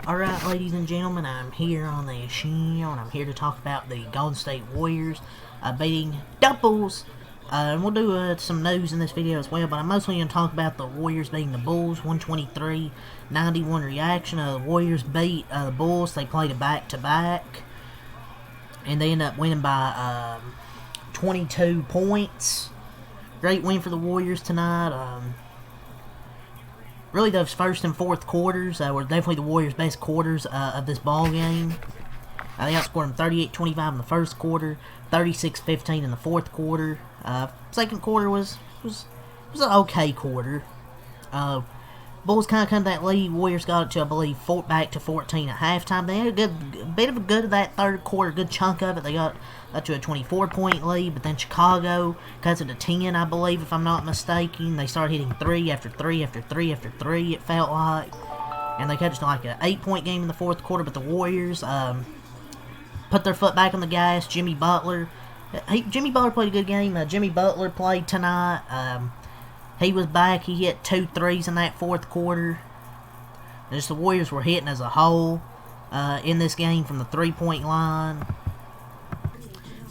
Alright, ladies and gentlemen, I'm here on the show, and I'm here to talk about the Golden State Warriors beating Doubles. And we'll do some news in this video as well, but I'm mostly going to talk about the Warriors beating the Bulls, 123-91 reaction. The Warriors beat the Bulls. They played a back-to-back, and they end up winning by 22 points. Great win for the Warriors tonight. Really, those first and fourth quarters were definitely the Warriors' best quarters of this ball game. They outscored them 38-25 in the first quarter, 36-15 in the fourth quarter. Second quarter was an okay quarter. Bulls kind of cut that lead. Warriors got it to, I believe, back to 14 at halftime. They had a bit of a good of that third quarter, good chunk of it. They got up to a 24-point lead, but then Chicago cuts it to 10, I believe, if I'm not mistaken. They started hitting 3 after 3 after 3 after 3, it felt like. And they cut it to like an 8-point game in the fourth quarter, but the Warriors put their foot back on the gas. Jimmy Butler played a good game. Jimmy Butler played tonight. He was back. He hit 2 threes in that fourth quarter. Just the Warriors were hitting as a whole in this game from the three-point line.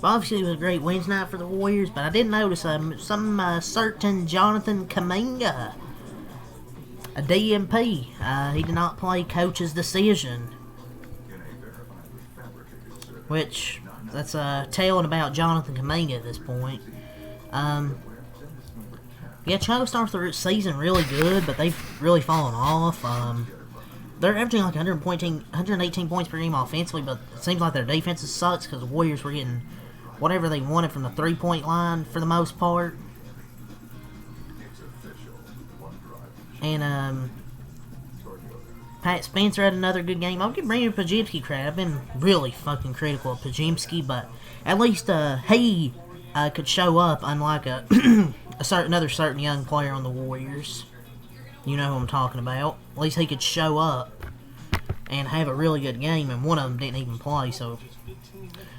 But obviously, it was a great win tonight for the Warriors. But I did notice some certain Jonathan Kuminga, a DMP. He did not play coach's decision, which that's telling about Jonathan Kuminga at this point. Yeah, Chicago starts the season really good, but they've really fallen off. They're averaging like 118 points per game offensively, but it seems like their defense sucks because the Warriors were getting whatever they wanted from the three-point line for the most part. And Pat Spencer had another good game. I'll give Brandon Podziemski credit. I've been really fucking critical of Podziemski, but at least he could show up, unlike another certain young player on the Warriors. You know who I'm talking about. At least he could show up and have a really good game, and one of them didn't even play, so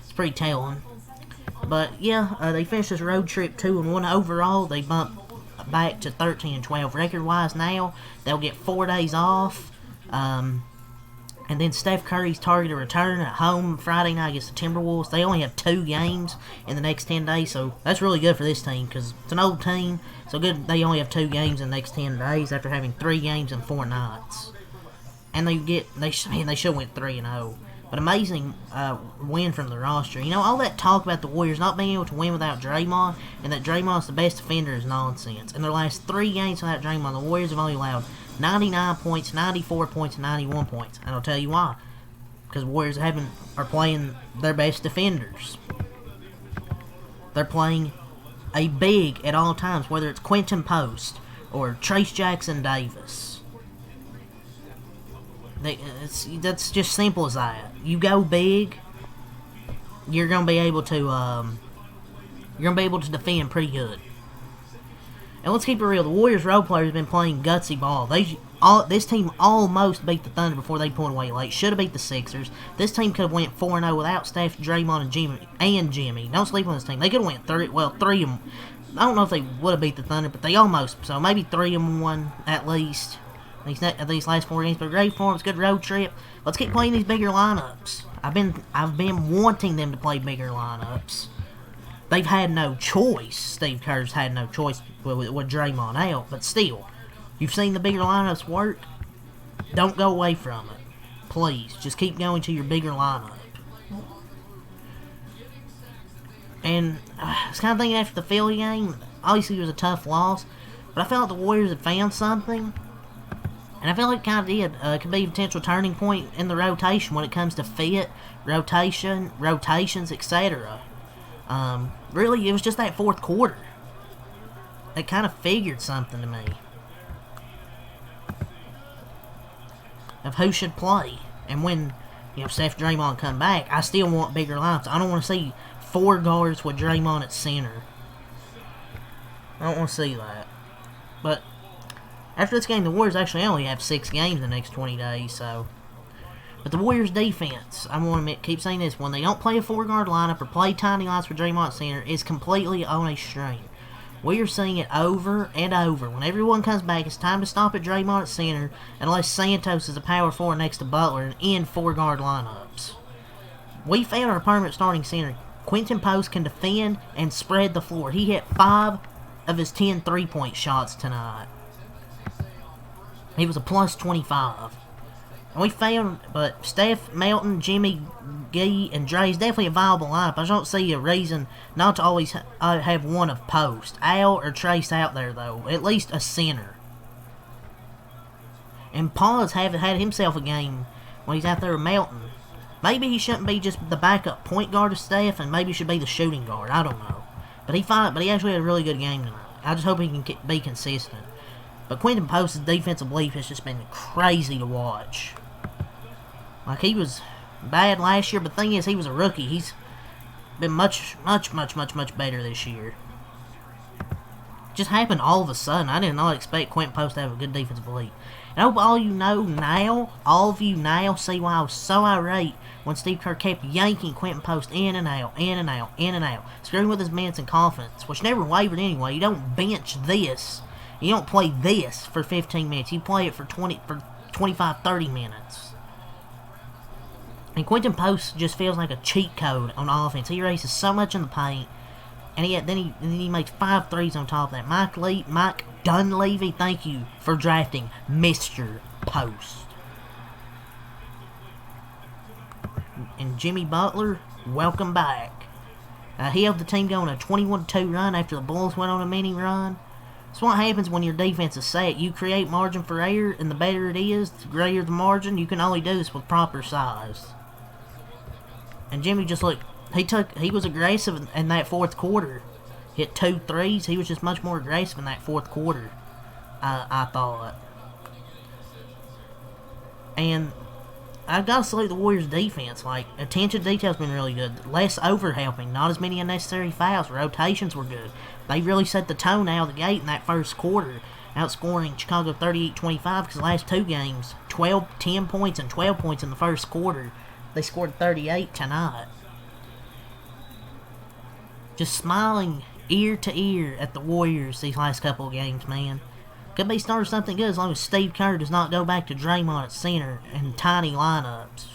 it's pretty telling. But yeah, they finished this road trip 2-1 overall. They bumped back to 13-12 record-wise now. They'll get 4 days off. And then Steph Curry's targeted return at home Friday night against the Timberwolves. They only have 2 games in the next 10 days, so that's really good for this team because it's an old team. So good they only have 2 games in the next 10 days after having 3 games in 4 nights. And they should went 3-0. But amazing win from the roster. You know, all that talk about the Warriors not being able to win without Draymond and that Draymond's the best defender is nonsense. In their last 3 games without Draymond, the Warriors have only allowed 99 points, 94 points, and 91 points. And I'll tell you why. Because the Warriors are playing their best defenders. They're playing a big at all times, whether it's Quentin Post or Trace Jackson Davis. That's just simple as that. You go big, you're gonna be able to defend pretty good. And let's keep it real. The Warriors role players have been playing gutsy ball. This team almost beat the Thunder before they pulled away late. Should have beat the Sixers. This team could have went 4-0 without Steph, Draymond, and Jimmy. Don't sleep on this team. They could have went 3. I don't know if they would have beat the Thunder, but they almost. So maybe 3-1 at least. These last 4 games, but great for them. It's a good road trip. Let's keep playing these bigger lineups. I've been wanting them to play bigger lineups. They've had no choice. Steve Kerr's had no choice with Draymond out, but still, you've seen the bigger lineups work. Don't go away from it, please. Just keep going to your bigger lineup. And I was kind of thinking after the Philly game, obviously it was a tough loss, but I felt like the Warriors had found something. And I feel like it kind of did. It could be a potential turning point in the rotation when it comes to fit, rotations, etc. Really, it was just that fourth quarter. It kind of figured something to me of who should play. And when, Steph, Draymond come back, I still want bigger lineups. I don't want to see 4 guards with Draymond at center. I don't want to see that. But after this game, the Warriors actually only have 6 games in the next 20 days, so. But the Warriors' defense, I want to keep saying this, when they don't play a 4-guard lineup or play tiny lines for Draymond center, is completely on a string. We are seeing it over and over. When everyone comes back, it's time to stop at Draymond at center, unless Santos is a power forward next to Butler and end 4-guard lineups. We found our permanent starting center. Quinten Post can defend and spread the floor. He hit 5 of his 10 3-point shots tonight. He was a plus 25. And we found, but Steph, Melton, Jimmy, Gee, and Dre is definitely a viable lineup. I don't see a reason not to always have one of Post. Al or Trace out there, though. At least a center. And Paul's had himself a game when he's out there with Melton. Maybe he shouldn't be just the backup point guard of Steph, and maybe he should be the shooting guard. I don't know. But he actually had a really good game tonight. I just hope he can be consistent. But Quinten Post's defensive belief has just been crazy to watch. Like, he was bad last year, but the thing is, he was a rookie. He's been much better this year. It just happened all of a sudden. I did not expect Quinten Post to have a good defensive belief. And I hope all of you now see why I was so irate when Steve Kerr kept yanking Quinten Post in and out, screwing with his minutes and confidence, which never wavered anyway. You don't bench this. You don't play this for 15 minutes. You play it for 25, 30 minutes. And Quinten Post just feels like a cheat code on offense. He races so much in the paint, and then he makes 5 threes on top of that. Mike Dunleavy, thank you for drafting Mr. Post. And Jimmy Butler, welcome back. He helped the team go on a 21-2 run after the Bulls went on a mini run. That's what happens when your defense is set. You create margin for error, and the better it is, the greater the margin. You can only do this with proper size. And Jimmy just looked, he was aggressive in that fourth quarter. Hit 2 threes. He was just much more aggressive in that fourth quarter, I thought. And I've got to salute the Warriors' defense. Like, attention to detail's been really good. Less overhelping, not as many unnecessary fouls. Rotations were good. They really set the tone out of the gate in that first quarter, outscoring Chicago 38-25, because the last 2 games, 10 points and 12 points in the first quarter. They scored 38 tonight. Just smiling ear to ear at the Warriors these last couple of games, man. Could be starting something good as long as Steve Kerr does not go back to Draymond at center and tiny lineups.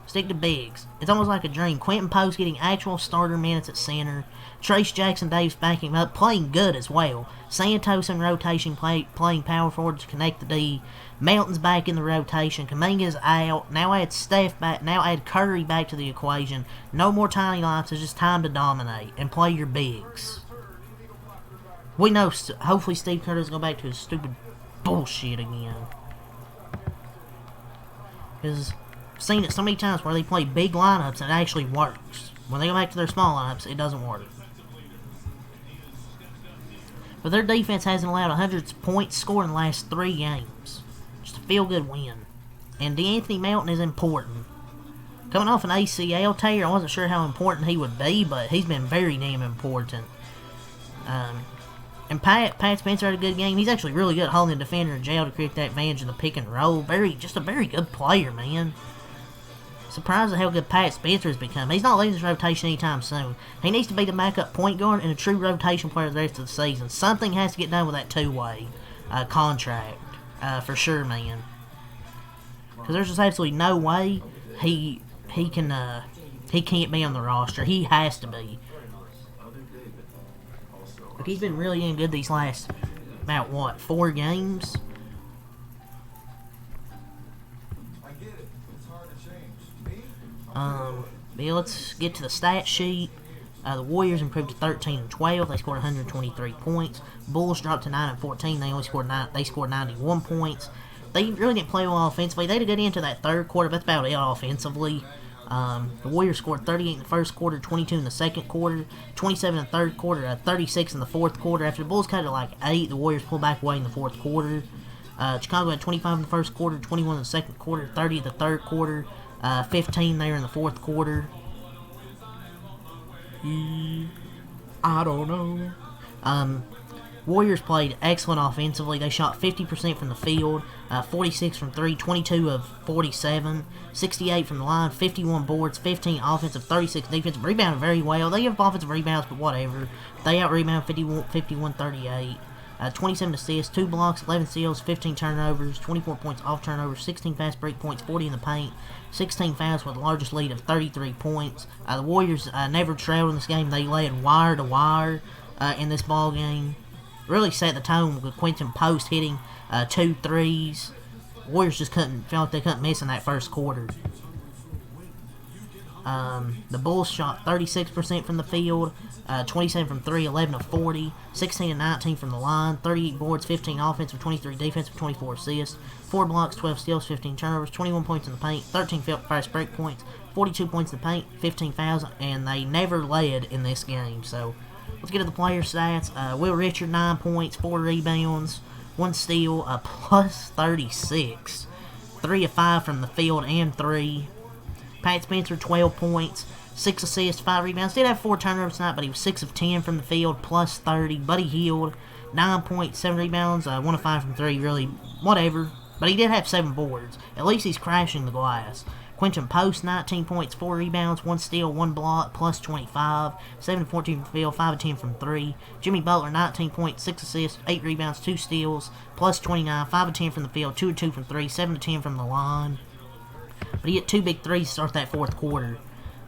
Stick to bigs. It's almost like a dream. Quinten Post getting actual starter minutes at center. Trace Jackson-Davis backing him up, playing good as well. Santos in rotation, playing power forward to connect the D. Melton's back in the rotation. Kuminga's out. Now add Steph back. Now add Curry back to the equation. No more tiny lineups. It's just time to dominate and play your bigs. We know, hopefully Steve Kerr doesn't go back to his stupid bullshit again. Because I've seen it so many times where they play big lineups and it actually works. When they go back to their small lineups, it doesn't work. But their defense hasn't allowed 100 points scored in the last 3 games. Just a feel-good win. And DeAnthony Melton is important. Coming off an ACL tear, I wasn't sure how important he would be, but he's been very damn important. And Pat Spencer had a good game. He's actually really good at holding the defender in jail to create that advantage in the pick and roll. Just a very good player, man. Surprised at how good Pat Spencer has become. He's not leaving his rotation anytime soon. He needs to be the backup point guard and a true rotation player the rest of the season. Something has to get done with that 2-way contract. For sure, man. Because there's just absolutely no way he can't be on the roster. He has to be. But he's been really damn good these last, about 4 games? Yeah, let's get to the stat sheet. The Warriors improved to 13-12. They scored 123 points. Bulls dropped to 9-14. They scored 91 points. They really didn't play well offensively. They did get into that third quarter, but that's about it offensively. The Warriors scored 38 in the first quarter, 22 in the second quarter, 27 in the third quarter, 36 in the fourth quarter. After the Bulls cut it like 8, the Warriors pulled back away in the fourth quarter. Chicago had 25 in the first quarter, 21 in the second quarter, 30 in the third quarter, 15 there in the fourth quarter. I don't know. Warriors played excellent offensively. They shot 50% from the field, 46 from 3, 22 of 47, 68 from the line, 51 boards, 15 offensive, 36 defensive. Rebounded very well. They have offensive rebounds, but whatever. They out-rebound 51-38. 27 assists, 2 blocks, 11 steals, 15 turnovers, 24 points off turnovers, 16 fast break points, 40 in the paint, 16 fouls with the largest lead of 33 points. The Warriors never trailed in this game. They led wire to wire in this ball game. Really set the tone with Quentin Post hitting 2 threes. Warriors just felt like they couldn't miss in that first quarter. The Bulls shot 36% from the field, 27 from 3, 11 of 40, 16 and 19 from the line, 38 boards, 15 offensive, 23 defensive, 24 assists, 4 blocks, 12 steals, 15 turnovers, 21 points in the paint, 13 fast break points, 42 points in the paint, 15 fouls, and they never led in this game. So let's get to the player stats. Will Richard, 9 points, 4 rebounds, 1 steal, plus 36, 3 of 5 from the field and 3. Pat Spencer, 12 points, 6 assists, 5 rebounds. Did have 4 turnovers tonight, but he was 6 of 10 from the field, plus 30. Buddy Hield, 9 points, 7 rebounds, 1 of 5 from 3, really, whatever. But he did have 7 boards. At least he's crashing the glass. Quentin Post, 19 points, 4 rebounds, 1 steal, 1 block, plus 25. 7 of 14 from the field, 5 of 10 from 3. Jimmy Butler, 19 points, 6 assists, 8 rebounds, 2 steals, plus 29. 5 of 10 from the field, 2 of 2 from 3, 7 of 10 from the line. But he hit 2 big threes to start that fourth quarter.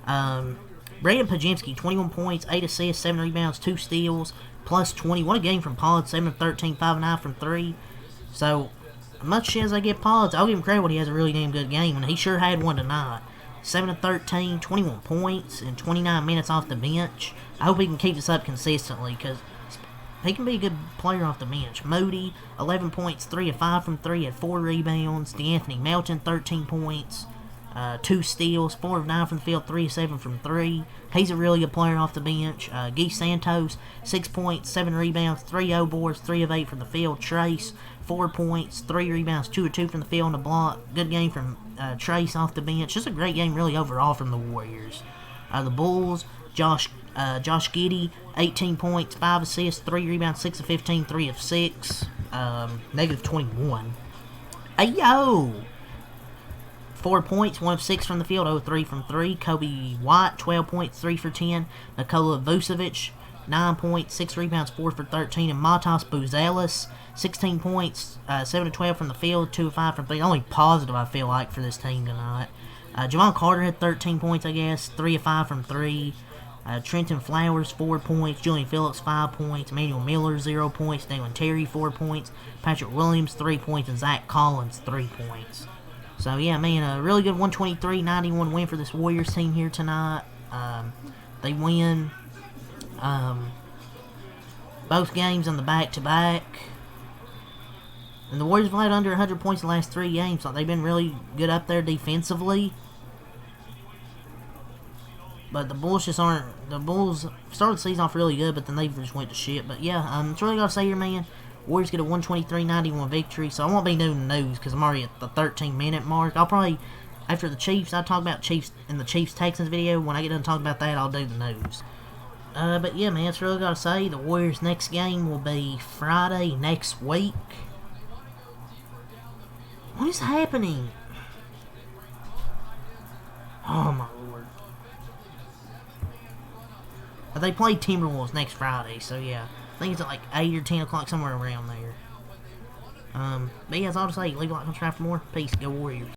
Brandon Podziemski, 21 points, 8 assists, 7 rebounds, 2 steals, plus 20. What a game from Pollard, 7 of 13, 5 of 9 from 3. So, much as I give Pollard, I'll give him credit when he has a really damn good game, and he sure had one tonight. 7 of 13, 21 points, and 29 minutes off the bench. I hope he can keep this up consistently, because he can be a good player off the bench. Moody, 11 points, 3 of 5 from 3, had 4 rebounds. DeAnthony Melton, 13 points, 2 steals, 4 of 9 from the field, 3 of 7 from 3. He's a really good player off the bench. Guy Santos, 6 points, 7 rebounds, 3 O-boards, 3 of 8 from the field. Trace, 4 points, 3 rebounds, 2 of 2 from the field on the block. Good game from Trace off the bench. Just a great game, really, overall from the Warriors. The Bulls, Josh Giddey, 18 points, 5 assists, 3 rebounds, 6 of 15, 3 of 6, negative 21. Ayo! 4 points, 1 of 6 from the field, 0 of 3 from 3. Kobe White, 12 points, 3 for 10. Nikola Vucevic, 9 points, 6 rebounds, 4 for 13. And Matas Buzelis, 16 points, 7 of 12 from the field, 2 of 5 from 3. Only positive, I feel like, for this team tonight. Javon Carter had 13 points, I guess, 3 of 5 from 3. Trenton Flowers, 4 points. Julian Phillips, 5 points. Emmanuel Miller, 0 points. Dalen Terry, 4 points. Patrick Williams, 3 points. And Zach Collins, 3 points. So, yeah, man, a really good 123-91 win for this Warriors team here tonight. They win both games on the back-to-back. And the Warriors have played under 100 points in the last 3 games. So they've been really good up there defensively. But the Bulls just aren't. The Bulls started the season off really good, but then they just went to shit. But yeah, it's really got to say here, man. Warriors get a 123-91 victory. So I won't be doing the news because I'm already at the 13-minute mark. I'll probably, after the Chiefs, I'll talk about Chiefs in the Chiefs-Texans video. When I get done talking about that, I'll do the news. But yeah, man, it's really got to say. The Warriors' next game will be Friday next week. What is happening? Oh, my Lord. They play Timberwolves next Friday, so yeah. I think it's at like 8 or 10 o'clock, somewhere around there. But yeah, that's all to say. Leave a like and subscribe for more. Peace. Go Warriors.